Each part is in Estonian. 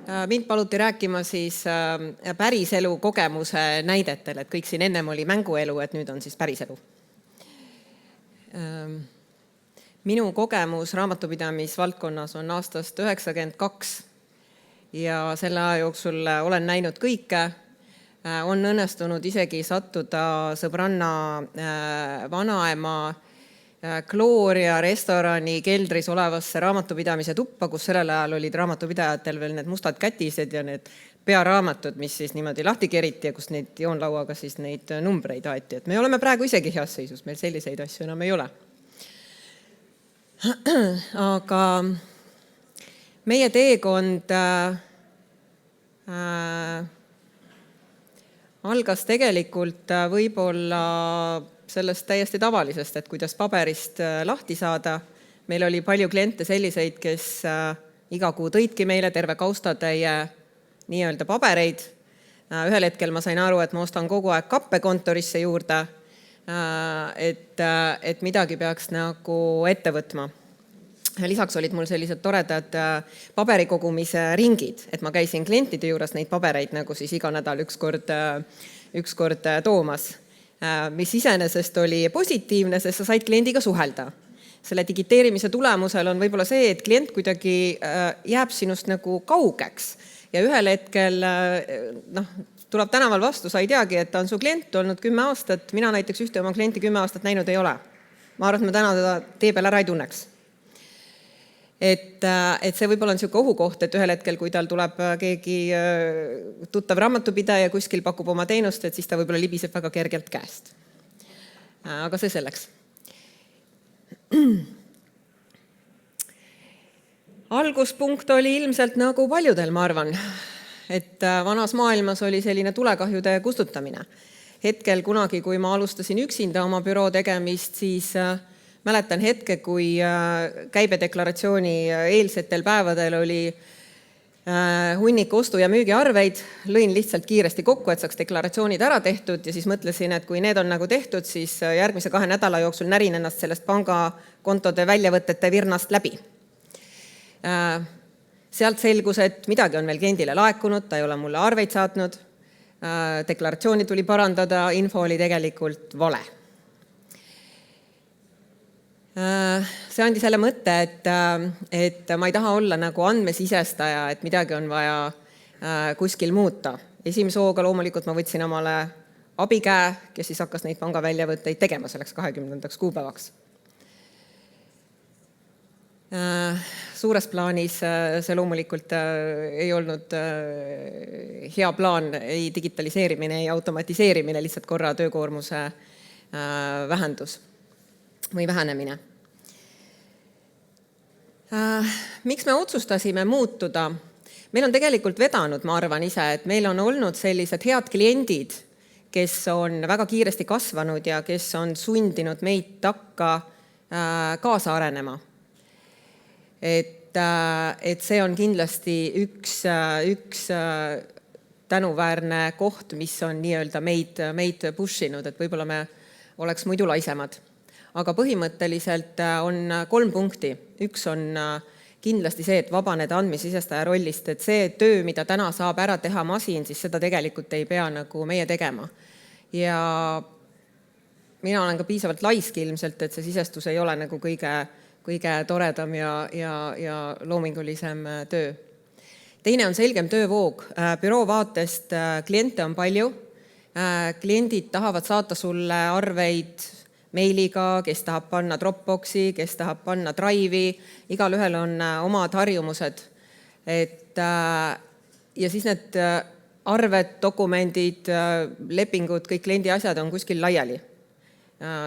Mind paluti rääkima siis päriselu kogemuse näidetel, et kõik siin ennem oli mänguelu, et nüüd on siis päriselu. Minu kogemus raamatupidamisvaldkonnas on aastast 1992 ja selle aja jooksul olen näinud kõike. On õnnestunud isegi sattuda sõbranna vanaema Gloria restorani keldris olevasse raamatupidamise tuppa, kus sellel ajal olid raamatupidajatel veel need mustad kätised ja need pearaamatud, mis siis niimoodi lahti keriti ja kus neid joonlauaga siis neid numbreid aeti. Et me oleme praegu isegi heas seisus, meil selliseid asju enam ei ole. Aga meie teekond algas tegelikult võib-olla sellest täiesti tavalisest, et kuidas paberist lahti saada. Meil oli palju kliente selliseid, kes iga kuu tõidki meile terve kaustatäie nii-öelda pabereid. Ühel hetkel ma sain aru, et ma ostan kogu aeg kappe kontorisse juurde, et midagi peaks nagu ette võtma. Lisaks olid mul sellised toredad paberikogumise ringid, et ma käisin klientide juures neid pabereid nagu siis iga nädal üks kord toomas, mis iseenesest oli positiivne, sest sa said kliendiga suhelda. Selle digiteerimise tulemusel on võib-olla see, et klient kuidagi jääb sinust nagu kaugeks ja ühel hetkel tuleb tänaval vastu, sa ei teagi, et ta on su klient olnud 10 aastat. Mina näiteks ühte oma klienti 10 aastat näinud ei ole. Ma arvan, et ma täna teda tee peal ära ei tunneks. Et see võib-olla on selline ohukoht, et ühel hetkel, kui tal tuleb keegi tuttav raamatupidaja kuskil pakub oma teenust, et siis ta võib-olla libiseb väga kergelt käest. Aga see selleks. Alguspunkt oli ilmselt nagu paljudel, ma arvan, et vanas maailmas oli selline tulekahjude kustutamine. Hetkel kunagi, kui ma alustasin üksinda oma büroo tegemist, siis mäletan hetke, kui käibedeklaratsiooni eelsetel päevadel oli hunnik ostu- ja müügiarveid, lõin lihtsalt kiiresti kokku, et saaks deklaratsioonid ära tehtud ja siis mõtlesin, et kui need on nagu tehtud, siis järgmise 2 nädala jooksul närin ennast sellest pangakontode väljavõtete virnast läbi. Sealt selgus, et midagi on veel kliendile laekunud, ta ei ole mulle arveid saatnud, deklaratsiooni tuli parandada, info oli tegelikult vale. See andis selle mõtte, et ma ei taha olla nagu andmesisestaja, et midagi on vaja kuskil muuta. Esimese hooga loomulikult ma võtsin omale abikäe, kes siis hakkas neid panga väljavõtteid tegema selleks 20. kuupäevaks. Suures plaanis see loomulikult ei olnud hea plaan, ei digitaliseerimine, ei automatiseerimine, lihtsalt korra töökoormuse vähendus või vähenemine. Miks me otsustasime muutuda? Meil on tegelikult vedanud, ma arvan ise, et meil on olnud sellised head kliendid, kes on väga kiiresti kasvanud ja kes on sundinud meid takka kaasa arenema. Et see on kindlasti üks tänuväärne koht, mis on nii-öelda meid pushinud, et võib-olla me oleks muidu laisemad. Aga põhimõtteliselt on 3 punkti. Üks on kindlasti see, et vabaneda andmesisestaja rollist, et see töö, mida täna saab ära teha masin, siis seda tegelikult ei pea nagu meie tegema. Ja mina olen ka piisavalt laiski ilmselt, et see sisestus ei ole nagu kõige toredam ja loomingulisem töö. Teine on selgem töövoog. Büroo vaatest kliente on palju. Kliendid tahavad saata sulle arveid meiliga, kes tahab panna Dropboxi, kes tahab panna Drive'i, igal ühel on omad harjumused. Ja siis need arved, dokumendid, lepingud, kõik kliendi asjad on kuskil laiali.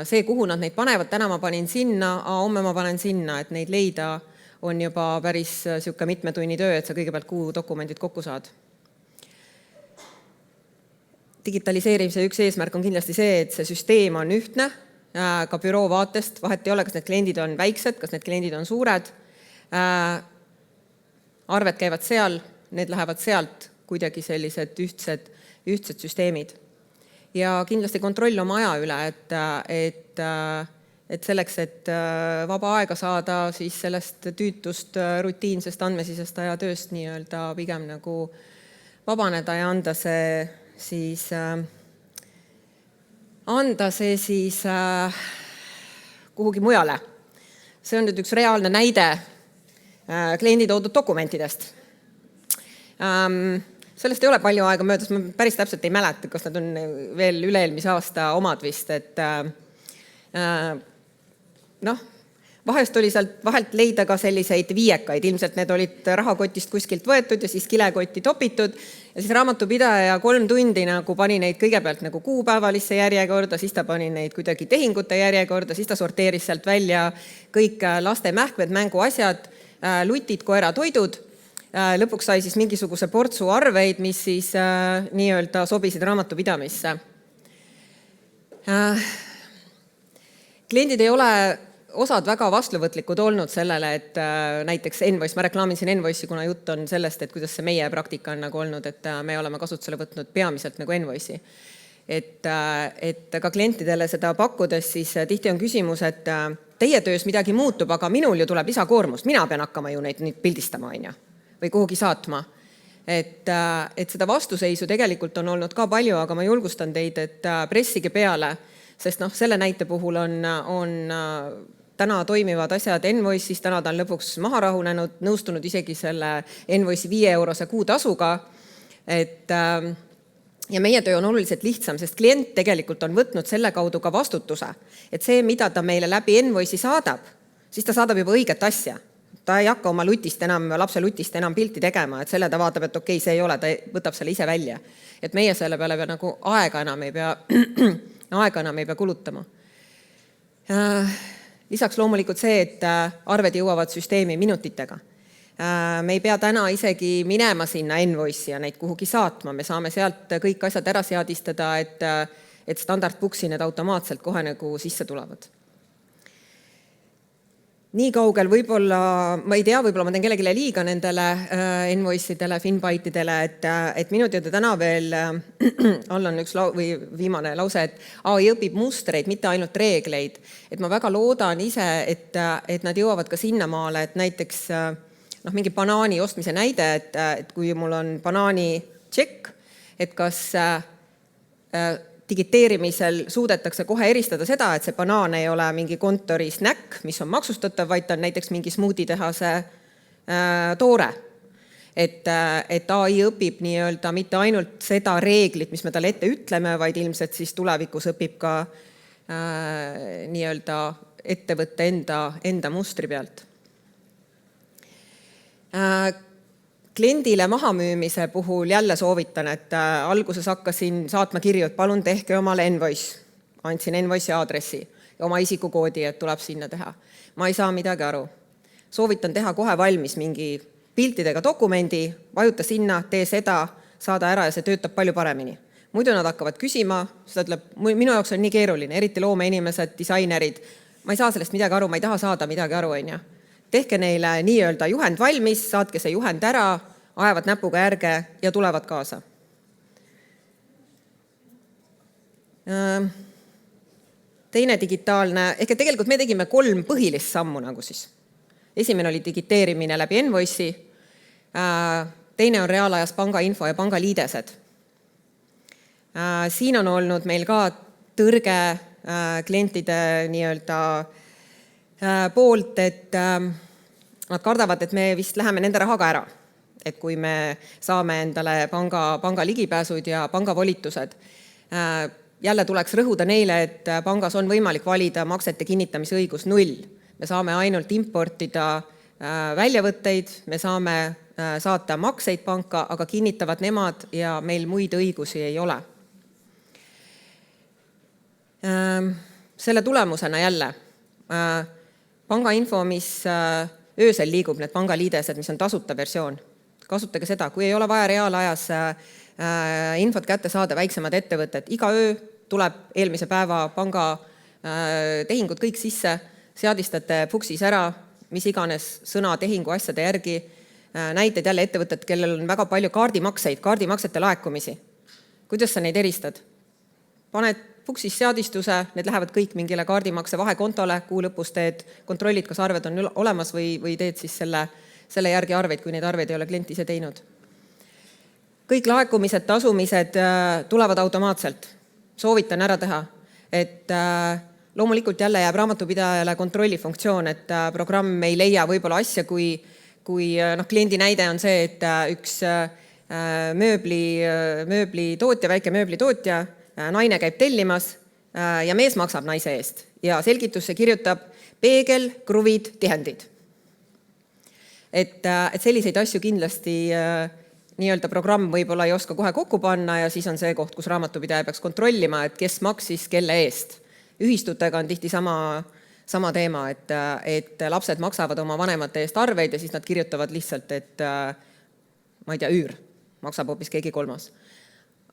See, kuhu nad neid panevad, täna ma panin sinna, homme ma panen sinna, et neid leida on juba päris siuke mitme tunni töö, et sa kõigepealt kuu dokumendid kokku saad. Digitaliseerimise üks eesmärk on kindlasti see, et see süsteem on ühtne, ka büroo vaatest, vahet ei ole, kas need kliendid on väiksed, kas need kliendid on suured. Arved käivad seal, need lähevad sealt kuidagi sellised ühtsed süsteemid. Ja kindlasti kontroll oma aja üle, et et selleks, et vaba aega saada, siis sellest tüütust rutiinsest andmesisestaja tööst nii-öelda pigem nagu vabaneda ja anda see siis kuhugi mujale. See on nüüd üks reaalne näide kliendi toodud dokumentidest. Sellest ei ole palju aega möödas, ma päris täpselt ei mäleta, kas nad on veel üle-eelmise aasta omad vist, et vahest oli sealt vahelt leida ka selliseid viiekaid, ilmselt need olid rahakotist kuskilt võetud ja siis kilekotti topitud ja siis raamatupidaja 3 tundi nagu pani neid kõigepealt nagu kuupäevalisse järjekorda, siis ta pani neid kuidagi tehingute järjekorda, siis ta sorteeris sealt välja kõik laste mähkmed, mänguasjad, lutid, koeratoidud. Lõpuks sai siis mingisuguse portsu arveid, mis siis nii-öelda sobisid raamatupidamisse. Kliendid ei ole osad väga vastluvõtlikud olnud sellele, et näiteks Envoice, ma reklaamin siin Envoice'i, kuna jutt on sellest, et kuidas see meie praktika on nagu olnud, et me oleme kasutusele võtnud peamiselt nagu Envoice'i. Et ka klientidele seda pakkudes siis tihti on küsimus, et teie töös midagi muutub, aga minul ju tuleb lisakoormust, mina pean hakkama ju neid pildistama või kuhugi saatma. Et seda vastuseisu tegelikult on olnud ka palju, aga ma julgustan teid, et pressige peale, sest selle näite puhul on täna toimivad asjad Envoice'is, täna ta on lõpuks maha rahunenud, nõustunud isegi selle Envoice'i 5 € kuutasuga. Ja meie töö on oluliselt lihtsam, sest klient tegelikult on võtnud selle kaudu ka vastutuse, et see, mida ta meile läbi Envoice'i saadab, siis ta saadab juba õiget asja. Ta ei hakka oma lapse lutist enam pilti tegema, et selle ta vaatab, et okei, see ei ole, ta võtab selle ise välja. Et meie selle peale nagu aega enam ei pea kulutama. Lisaks loomulikult see, et arved jõuavad süsteemi minutitega. Me ei pea täna isegi minema sinna Envoice'i ja neid kuhugi saatma. Me saame sealt kõik asjad ära seadistada, et standardbook'i need automaatselt kohe nagu sisse tulevad. Nii kaugel võib-olla, ma ei tea, võib-olla ma teen kellelegi liiga nendele Envoice'idele, Finbyte'idele, et minu teada täna veel all on üks viimane lause, et AI õpib mustreid, mitte ainult reegleid. Et ma väga loodan ise, et nad jõuavad ka sinnamaale, et näiteks mingi banaani ostmise näide, et kui mul on banaani tšekk, et kas digiteerimisel suudetakse kohe eristada seda, et see banaan ei ole mingi kontori snäkk, mis on maksustatav, vaid ta on näiteks mingi smuuditehase toore. Et AI õpib nii-öelda mitte ainult seda reeglit, mis me talle ette ütleme, vaid ilmselt siis tulevikus õpib ka nii-öelda ettevõtte enda mustri pealt. Kliendile mahamüümise puhul jälle soovitan, et alguses hakkasin saatma kirju, et palun tehke omale Envoice. Andsin Envoice'i aadressi ja oma isikukoodi, et tuleb sinna teha. Ma ei saa midagi aru. Soovitan teha kohe valmis mingi piltidega dokumendi, vajuta sinna, tee seda, saada ära ja see töötab palju paremini. Muidu nad hakkavad küsima, seda ütleb, minu jaoks on nii keeruline, eriti loomeinimesed, disainerid. Ma ei saa sellest midagi aru, ma ei taha saada midagi aru, Tehke neile nii-öelda juhend valmis, saatke see juhend ära, ajavad näpuga järge ja tulevad kaasa. Teine digitaalne, ehk tegelikult me tegime 3 põhilist sammu nagu siis. Esimene oli digiteerimine läbi Envoice'i, teine on reaalajas pangainfo ja pangaliidesed. Siin on olnud meil ka tõrge klientide nii-öelda poolt, et nad kardavad, et me vist läheme nende rahaga ära. Et kui me saame endale panga ligipääsud ja pangavolitused. Jälle tuleks rõhuda neile, et pangas on võimalik valida maksete kinnitamise õigus 0. Me saame ainult importida väljavõtteid, me saame saata makseid panka, aga kinnitavad nemad ja meil muid õigusi ei ole. Selle tulemusena jälle pangainfo, mis öösel liigub, need pangaliidesed, mis on tasuta versioon. Kasutage seda, kui ei ole vaja reaalajas infot kätte saada väiksemad ettevõtted. Iga öö tuleb eelmise päeva panga tehingud kõik sisse, seadistate book'is ära, mis iganes sõna tehingu asjade järgi. Näited jälle ettevõtted, kellel on väga palju kaardimaksete laekumisi. Kuidas sa neid eristad? Paned Puksis seadistuse, need lähevad kõik mingile kaardimakse vahekontole, kuu lõpus teed, kontrollid, kas arved on olemas või teed siis selle järgi arveid, kui neid arveid ei ole klient ise teinud. Kõik laekumised, tasumised tulevad automaatselt. Soovitan ära teha, et loomulikult jälle jääb raamatupidajale kontrollifunktsioon, et programm ei leia võib-olla asja, kui kliendi näide on see, et üks mööblitootja, väike mööblitootja, naine käib tellimas ja mees maksab naise eest ja selgitusse kirjutab peegel, kruvid, tihendid. Et selliseid asju kindlasti nii-öelda programm võib-olla ei oska kohe kokku panna ja siis on see koht, kus raamatupidaja peaks kontrollima, et kes maksis kelle eest. Ühistutega on tihti sama teema, et lapsed maksavad oma vanemate eest arveid ja siis nad kirjutavad lihtsalt, et ma ei tea, üür maksab hoopis keegi kolmas.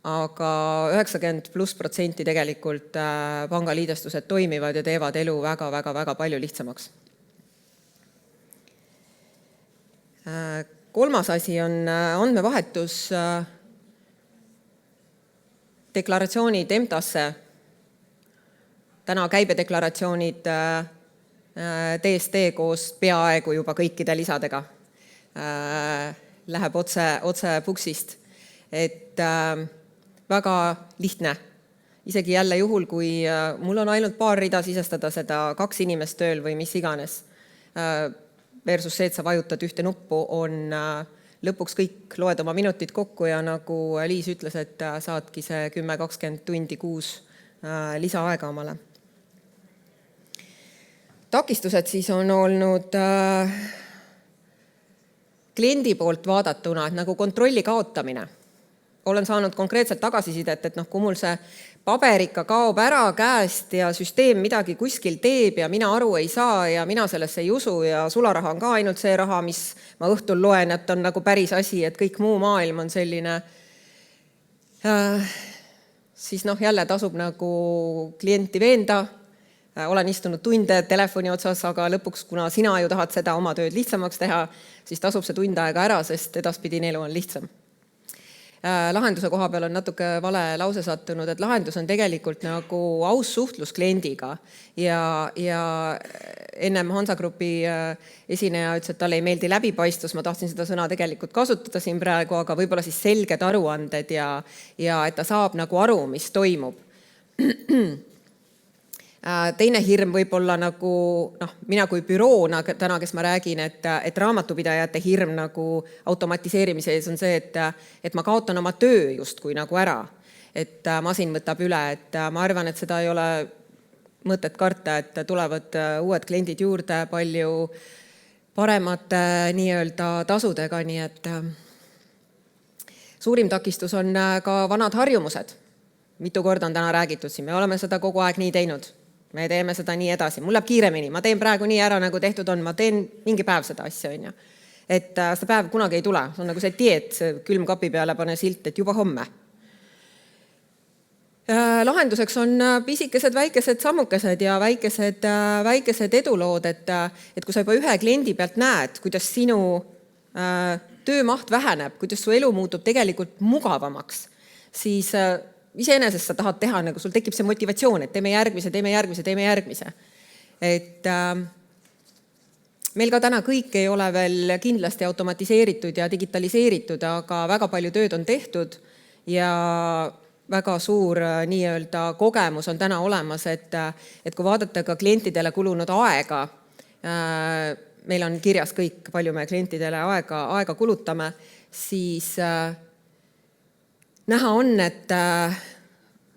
Aga 90+% tegelikult pangaliidestused toimivad ja teevad elu väga palju lihtsamaks. Kolmas asi on andmevahetus deklaratsioonid EMTA-sse. Täna käibedeklaratsioonid DST koos peaaegu juba kõikide lisadega läheb otse Puksist. Et väga lihtne. Isegi jälle juhul, kui mul on ainult paar rida sisestada seda 2 inimest tööl või mis iganes, versus see, et sa vajutad ühte nuppu, on lõpuks kõik loed oma minutid kokku ja nagu Liis ütles, et saadki see 10-20 tundi kuus lisaaega omale. Takistused siis on olnud kliendi poolt vaadatuna, et nagu kontrolli kaotamine. Olen saanud konkreetselt tagasisidet, et kui mul see paber ikka kaob ära käest ja süsteem midagi kuskil teeb ja mina aru ei saa ja mina sellesse ei usu ja sularaha on ka ainult see raha, mis ma õhtul loen, et on nagu päris asi, et kõik muu maailm on selline, siis jälle tasub nagu klienti veenda. Olen istunud tunde telefoni otsas, aga lõpuks, kuna sina ju tahad seda oma tööd lihtsamaks teha, siis tasub see tund aega ära, sest edaspidine elu on lihtsam. Lahenduse koha peal on natuke vale lause sattunud, et lahendus on tegelikult nagu aus suhtlus kliendiga ja ennem Hansa Grupi esineja ütles, et talle ei meeldi läbipaistvus, ma tahtsin seda sõna tegelikult kasutada siin praegu, aga võib-olla siis selged aruanded ja et ta saab nagu aru, mis toimub. Teine hirm võib-olla nagu, mina kui büroona täna, kes ma räägin, et raamatupidajate hirm nagu automatiseerimise ees on see, et ma kaotan oma töö justkui nagu ära, et masin võtab üle, et ma arvan, et seda ei ole mõtet karta, et tulevad uued kliendid juurde palju paremate nii-öelda tasudega, nii et suurim takistus on ka vanad harjumused. Mitu korda on täna räägitud siin, me oleme seda kogu aeg nii teinud. Me teeme seda nii edasi. Mul läheb kiiremini. Ma teen praegu nii ära, nagu tehtud on. Ma teen mingi päev seda asja. Et seda päev kunagi ei tule. See on nagu see dieet, see külmkapi peale pane silt, et juba homme. Lahenduseks on pisikesed väikesed sammukesed ja väikesed edulood, et kui sa juba ühe kliendi pealt näed, kuidas sinu töömaht väheneb, kuidas su elu muutub tegelikult mugavamaks, siis iseenesest sa tahad teha, nagu sul tekib see motivatsioon, et teeme järgmise. Et meil ka täna kõik ei ole veel kindlasti automatiseeritud ja digitaliseeritud, aga väga palju tööd on tehtud ja väga suur nii-öelda kogemus on täna olemas, et kui vaadata ka klientidele kulunud aega, meil on kirjas kõik, palju me klientidele aega kulutame, siis näha on, et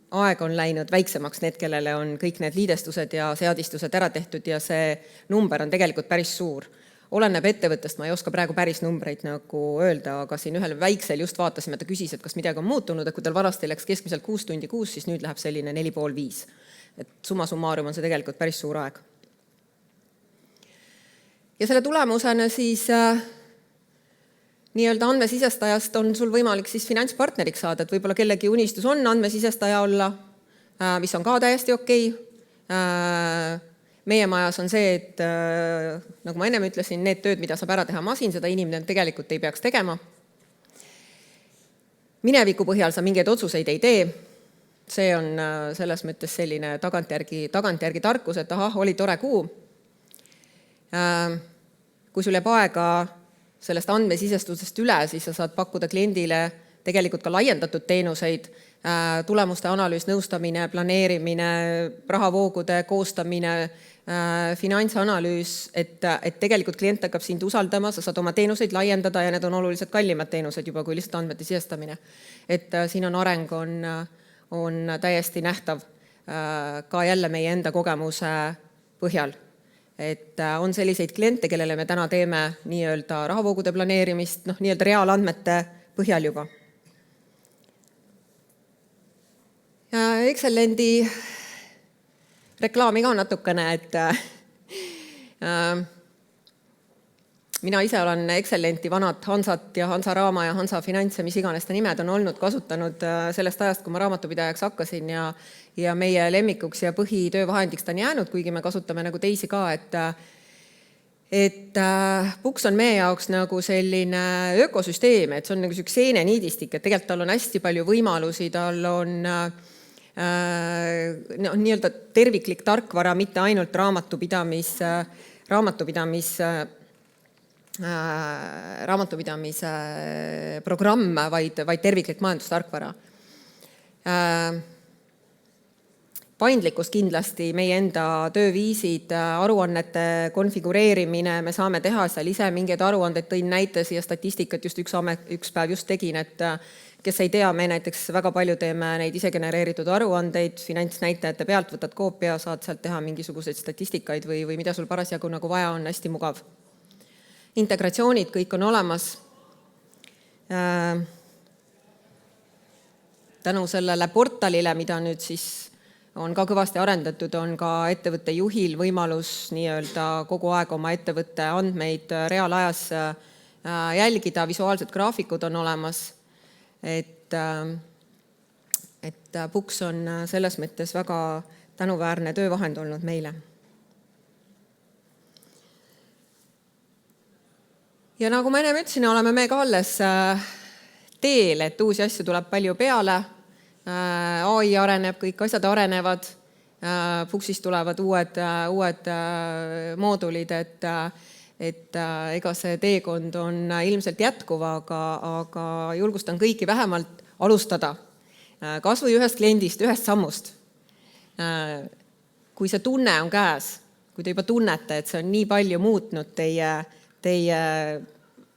aeg on läinud väiksemaks need, kellele on kõik need liidestused ja seadistused ära tehtud ja see number on tegelikult päris suur. Oleneb ettevõttest, ma ei oska praegu päris numbreid nagu öelda, aga siin ühel väiksel just vaatasime, ta küsis, et kas midagi on muutunud, et kui tal vanasti läks keskmiselt 6 tundi kuus, siis nüüd läheb selline 4,5. Et summa summarum on see tegelikult päris suur aeg. Ja selle tulemusena siis nii-öelda andmesisestajast on sul võimalik siis finantspartneriks saada, et võib-olla kellegi unistus on andmesisestaja olla, mis on ka täiesti okei. Meie majas on see, et nagu ma ennem ütlesin, need tööd, mida saab ära teha masin, seda inimene tegelikult ei peaks tegema. Mineviku põhjal sa mingeid otsuseid ei tee. see on selles mõttes selline tagantjärgi tarkus, et ahah, oli tore kuu. Kui sul jääb aega sellest andmesisestusest üle, siis sa saad pakkuda kliendile tegelikult ka laiendatud teenuseid, tulemuste analüüs, nõustamine, planeerimine, rahavoogude koostamine, finantsanalüüs, et tegelikult klient hakkab sind usaldama, sa saad oma teenuseid laiendada ja need on oluliselt kallimad teenused juba kui lihtsalt andmete sisestamine. Et siin on areng on täiesti nähtav ka jälle meie enda kogemuse põhjal. Et on selliseid kliente, kellele me täna teeme nii-öelda rahavoogude planeerimist, nii-öelda reaalandmete põhjal juba. Ja Excellendi reklaami ka natukene, et mina ise olen Excellenti vanad Hansat ja Hansaraama ja Hansa Finants ja mis iganes ta nimed on olnud kasutanud sellest ajast, kui ma raamatupidajaks hakkasin ja meie lemmikuks ja põhitöövahendiks ta on jäänud, kuigi me kasutame nagu teisi ka, et Books on meie jaoks nagu selline ökosüsteem, et see on nagu üks seeneniidistik, et tegelikult tal on hästi palju võimalusi, tal on nii-öelda terviklik tarkvara, mitte ainult raamatupidamise programm, vaid terviklik majandustarkvara. Paindlikkus kindlasti, meie enda tööviisid, aruannete konfigureerimine, me saame teha seal ise mingeid aruandeid, tõin näite siia statistikat, just üks päev just tegin, et kes ei tea, me näiteks väga palju teeme neid ise genereeritud aruandeid, finantsnäitajate pealt võtad koopia, saad sealt teha mingisuguseid statistikaid või mida sul parasjagu nagu vaja on, hästi mugav. Integratsioonid, kõik on olemas. Tänu sellele portalile, mida nüüd siis on ka kõvasti arendatud, on ka ettevõtte juhil võimalus nii-öelda kogu aeg oma ettevõtte andmeid reaalajas jälgida, visuaalsed graafikud on olemas. Et Books on selles mõttes väga tänuväärne töövahend olnud meile. Ja nagu ma enne ütlesin, oleme me ka alles teel, et uusi asju tuleb palju peale. AI areneb, kõik asjad arenevad. Booksis tulevad uued moodulid, et ega see teekond on ilmselt jätkuv, aga julgustan kõiki vähemalt alustada. Kas või ühest kliendist, ühest sammust. Kui see tunne on käes, kui te juba tunnete, et see on nii palju muutnud teie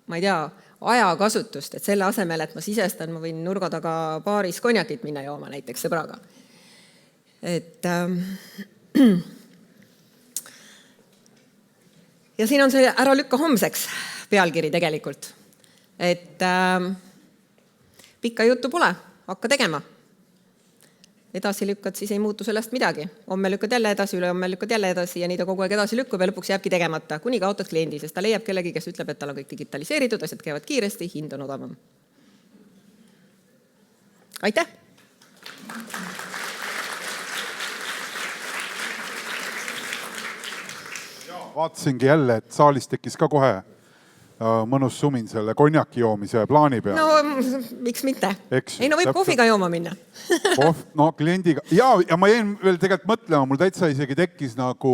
ma ei tea, ajakasutust, et selle asemel, et ma sisestan, ma võin nurga taga baaris konjakit minna jooma näiteks sõbraga. Ja siin on see ära lükka homseks pealkiri tegelikult. Et pikka juttu pole, hakka tegema. Edasi lükkad, siis ei muutu sellest midagi. Homme lükkad jälle edasi, ülehomme lükkad jälle edasi ja nii ta kogu aeg edasi lükkub ja lõpuks jääbki tegemata, kuni kaotad kliendi, sest ta leiab kellegi, kes ütleb, et tal on kõik digitaliseeritud, asjad käivad kiiresti, hind on odavam. Aitäh! Vaatasingi jälle, et saalis tekkis ka kohe mõnus sumin selle konjaki joomise plaani peal. No, miks mitte? Ei, no võib kohviga jooma minna. No, kliendiga. Ja ma jäin veel tegelikult mõtlema, mul täitsa isegi tekkis nagu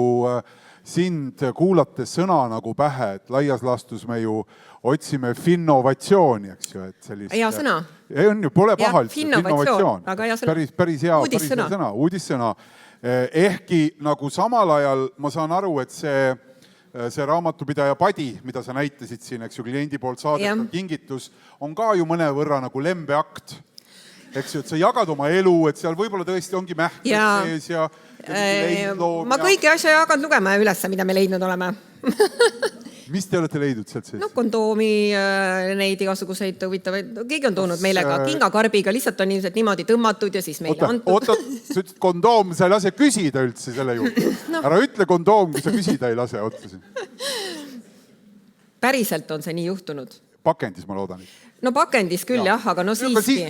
sind kuulates sõna nagu pähe, et laias laastus me ju otsime finnovatsiooni, eks ju. Hea sõna. Ei on ju, pole pahalt. Finnovatsioon, aga hea sõna. Päris hea sõna, uudissõna. Ehkki nagu samal ajal ma saan aru, et see raamatupidaja padi, mida sa näitasid siin, eks ju, kliendi poolt saadetav kingitus, on ka ju mõne võrra nagu lembeakt. Eks ju, et sa jagad oma elu, et seal võib-olla tõesti ongi mähtud sees ja leidloom. Ma kõiki asja jagad lugema üles, mida me leidnud oleme. Mis te olete leidnud sealt sees? No kondoomi, neid igasuguseid huvitavaid, keegi on toonud meile ka kingakarbiga, lihtsalt on ilmselt niimoodi tõmmatud ja siis meile antud. Oota, sa ütlesid kondoom, sa ei lase küsida üldse selle juurde. Ära ütle kondoom, kui sa küsida ei lase, otsasin. Päriselt on see nii juhtunud. Pakendis, ma loodan. No pakendis küll jah, aga no siiski.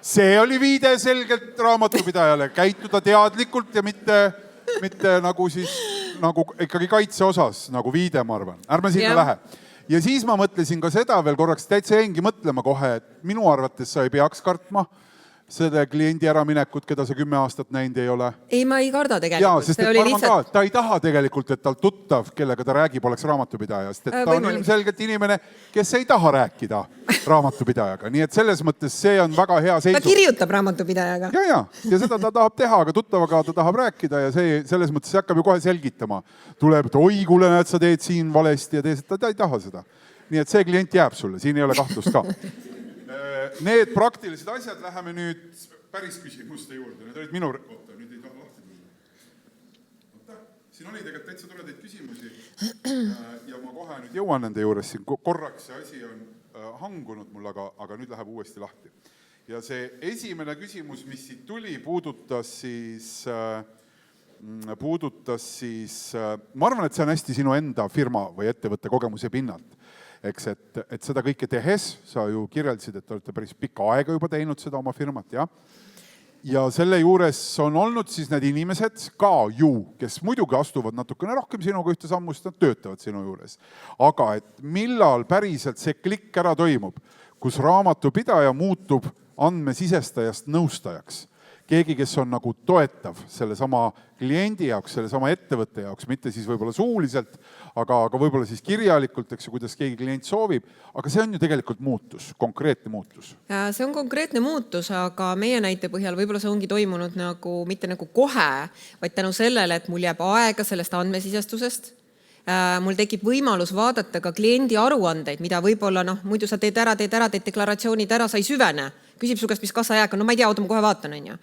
See oli viide selgelt raamatupidajale, käituda teadlikult ja mitte nagu siis nagu ikkagi kaitse osas, nagu viide, ma arvan. Ärme sinna lähe. Ja siis ma mõtlesin ka seda veel korraks, täitsa jäingi mõtlema kohe, et minu arvates sa ei peaks kartma selle kliendi äraminekut, keda sa 10 aastat näinud ei ole? Ei, ma ei karda Jaa, tegelikult. sest et arvan ka, ta ei taha tegelikult, et tal tuttav, kellega ta räägib, oleks raamatupidaja, sest et ta on ilmselgelt inimene, kes ei taha rääkida raamatupidajaga. Nii et selles mõttes see on väga hea Ta kirjutab raamatupidajaga. Ja seda ta tahab teha, aga tuttavaga ta tahab rääkida ja see selles mõttes hakkab ju kohe selgitama. Tuleb, et oi, kuule, näed, sa teed siin valesti ja teed, ta ei taha seda. Nii et see klient jääb sulle, siin ei ole kahtlust ka. Need praktilised asjad, läheme nüüd päris küsimuste juurde. Need olid minu... Oota, nüüd ei taha lahti tulla. Siin oli tegelikult täitsa toredaid küsimusi ja ma kohe nüüd jõuan nende juures. Siin korraks see asi on hangunud mul, aga nüüd läheb uuesti lahti. Ja see esimene küsimus, mis siit tuli, puudutas siis... Ma arvan, et see on hästi sinu enda firma või ettevõtte kogemuse pinnalt. Eks, et seda kõike tehes, sa ju kirjeldasid, et olete päris pikka aega juba teinud seda oma firmat, ja? Ja selle juures on olnud siis need inimesed ka ju, kes muidugi astuvad natukene rohkem sinuga ühte sammu, sest nad töötavad sinu juures. Aga et millal päriselt see klikk ära toimub, kus raamatupidaja muutub andmesisestajast nõustajaks? Keegi, kes on nagu toetav selle sama kliendi jaoks, selle sama ettevõtte jaoks, mitte siis võib-olla suuliselt, aga võib-olla siis kirjalikult, eks ju, kuidas keegi klient soovib. Aga see on ju tegelikult muutus, konkreetne muutus. See on konkreetne muutus, aga meie näite põhjal võib-olla see ongi toimunud nagu, mitte nagu kohe, vaid tänu sellele, et mul jääb aega sellest andmesisestusest. Mul tekib võimalus vaadata ka kliendi aruandeid, mida võib-olla muidu sa teed deklaratsioonid ära, sa ei süvene. Küsib su käest, mis kassajääk on, ma ei tea, ma kohe vaatan, on ju.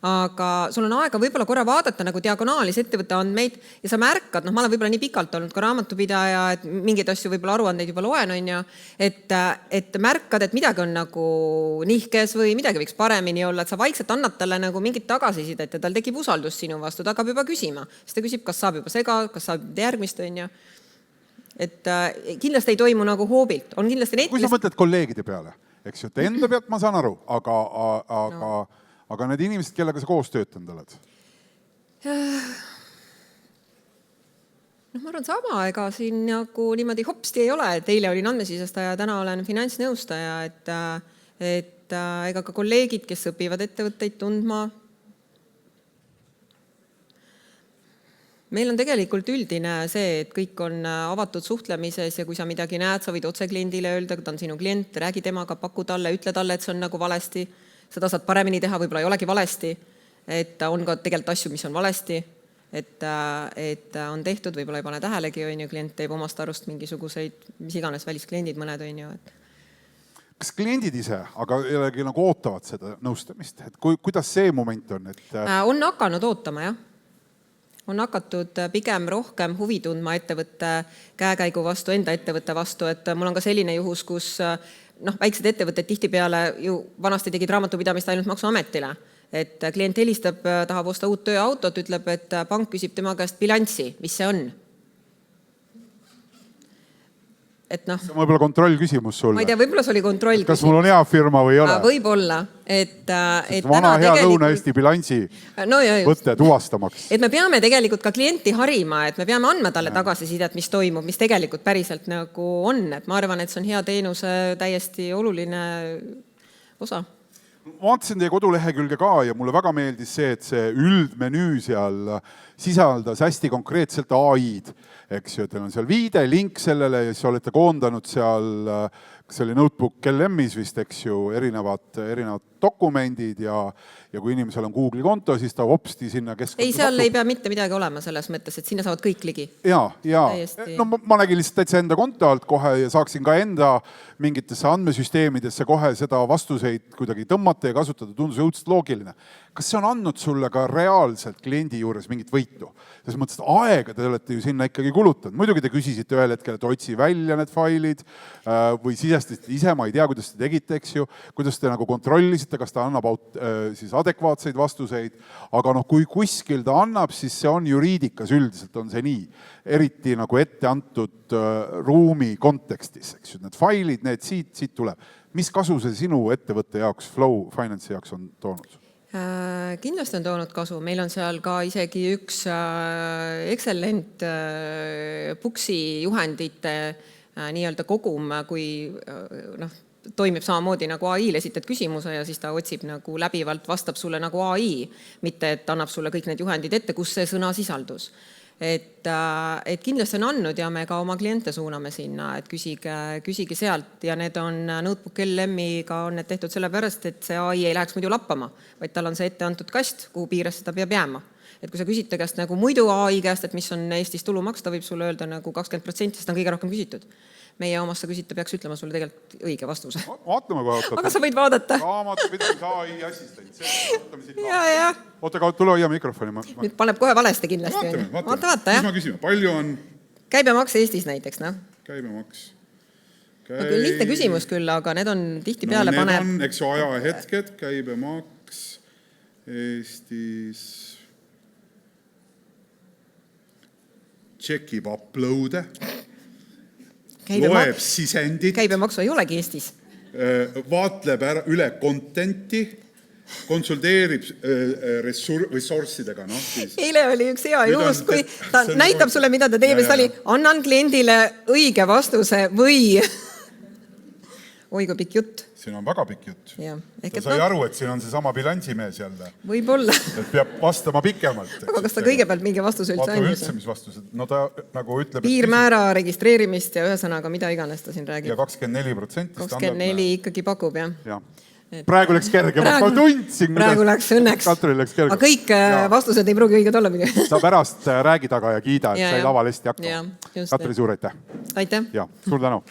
Aga sul on aega võib-olla korra vaadata nagu diagonaalis ettevõtte andmeid ja sa märkad, ma olen võib-olla nii pikalt olnud ka raamatupidaja, et mingeid asju võib-olla aruandeid juba loen, on ju, et märkad, et midagi on nagu nihkes või midagi võiks paremini olla, et sa vaikselt annad talle nagu mingit tagasisidet ja tal tekib usaldus sinu vastu, ta hakkab juba küsima. Siis ta küsib, kas saab juba sega, kas saab järgmist, on ju. Et kindlasti ei toimu nagu hoobilt. On kindlasti neid, kui sa mõtled kolleegide peale, eks ju, et enda pealt ma saan aru, aga need inimesed, kellega sa koos töötanud oled? Ma arvan sama, ega siin nagu niimoodi hopsti ei ole, et eile olin andmesisestaja, täna olen finantsnõustaja, et ega ka kolleegid, kes õpivad ettevõtteid tundma. Meil on tegelikult üldine see, et kõik on avatud suhtlemises ja kui sa midagi näed, sa võid otse kliendile öelda, kui ta on sinu klient, räägi temaga, paku talle, ütle talle, et see on nagu valesti. Seda saad paremini teha, võib-olla ei olegi valesti. Et on ka tegelikult asju, mis on valesti, et on tehtud, võib-olla ei pane tähelegi, on ju, klient teeb omast arust mingisuguseid, mis iganes väliskliendid mõned, on ju. Kas kliendid ise, aga jällegi nagu ootavad seda nõustamist? Et kuidas see moment on? On hakanud ootama, jah. On hakatud pigem rohkem huvi tundma ettevõtte käekäigu vastu, enda ettevõtte vastu, et mul on ka selline juhus, kus väiksed ettevõtted tihtipeale ju vanasti tegid raamatupidamist ainult maksuametile, et klient helistab, tahab osta uut tööautot, ütleb, et pank küsib tema käest bilanssi, mis see on? See on võib-olla kontrollküsimus sulle. Ma ei tea, võib-olla see oli kontroll. Kas mul on hea firma või ei ole? Võib-olla. Vana hea Lõuna-Eesti bilansi võtte tuvastamaks. Et me peame tegelikult ka klienti harima, et me peame andma talle tagasisidet, mis toimub, mis tegelikult päriselt nagu on. Et ma arvan, et see on hea teenuse täiesti oluline osa. Ma vaatasin teie kodulehekülge ka ja mulle väga meeldis see, et see üldmenüü seal sisaldas hästi konkreetselt AI-d. Eks ju, teil on seal viide, link sellele ja siis olete koondanud seal, see oli Notebook LM-is vist, eks ju, erinevad dokumendid ja kui inimesel on Google'i konto, siis ta hopsti sinna keskkonda. Ei, seal ei pea mitte midagi olema selles mõttes, et sinna saavad kõik ligi. Ja. No ma nägin lihtsalt täitsa enda konto alt kohe ja saaksin ka enda mingitesse andmesüsteemidesse kohe seda vastuseid kuidagi tõmmata ja kasutada, tundus õudselt loogiline. Kas see on andnud sulle ka reaalselt kliendi juures mingit võitu? Selles mõttes, et aega te olete ju sinna ikkagi kulutanud. Muidugi te küsisite ühel hetkel, et otsi välja need failid või sisestasite ise, ma ei tea, kuidas te tegite, eks ju, kuidas te nagu kontrollisite, kas ta annab siis adekvaatseid vastuseid, aga kui kuskil ta annab, siis see on juriidikas üldiselt, on see nii. Eriti nagu ette antud ruumi kontekstis, eks ju, need failid, need siit tuleb. Mis kasu see sinu ettevõtte jaoks, Flow Finance jaoks on toonud? Kindlasti on toonud kasu. Meil on seal ka isegi üks excellent Puksi juhendite nii-öelda kogum, kui toimib samamoodi nagu AI-l, esitad küsimuse ja siis ta otsib nagu läbivalt, vastab sulle nagu AI, mitte et annab sulle kõik need juhendid ette, kus see sõna sisaldus. Et kindlasti on andnud ja me ka oma kliente suuname sinna, et küsige sealt ja need on Notebook LM-iga on need tehtud sellepärast, et see AI ei läheks muidu lappama, vaid tal on see ette antud kast, kuhu piires seda peab jääma. Et kui sa küsid ta käest nagu muidu AI käest, et mis on Eestis tulumaks, ta võib sulle öelda nagu 20%, sest on kõige rohkem küsitud. Meie omast sa küsid, ta peaks ütlema sulle tegelikult õige vastuse. Vaatame kohe. Aga sa võid vaadata. Raamatupidamise AI assistent. Ja. Oota, tule hoia mikrofoni. Nüüd paneb kohe valesti kindlasti. Vaata, mis ma küsime. Palju on... Käibemaks Eestis näiteks, noh. Käibemaks. Lihtne küsimus küll, aga need on tihti peale paneb... Need on, eks ju, ajahetked, käibemaks Eestis... Tšekib uploade... Loeb sisendit. Käibemaksu ei olegi Eestis. Vaatleb üle contenti, konsulteerib ressurssidega. Eile oli üks hea juhus, kui ta näitab sulle, mida ta teeb, ja oli, annan kliendile õige vastuse või... Oi, kui pikk jutt. Siin on väga pikk jutt. Ta sai aru, et siin on see sama bilansimees jälle. Võib-olla. Et peab vastama pikemalt. Aga kas ta kõigepealt mingi vastuse üldse andis? Üldse, mis vastused? No ta nagu ütleb... Piirmäära registreerimist ja ühesõnaga, mida iganes ta siin räägib. Ja 24%. 24 ikkagi pakub, jah. Praegu läks kergemalt. Ma tundsin. Praegu läks õnneks. Aga kõik vastused ei pruugi õiged olla. Sa pärast räägi taga ja kiida, et sai laval hästi hakkama. Katri, suur aitäh. Aitäh. Ja, suur tänu.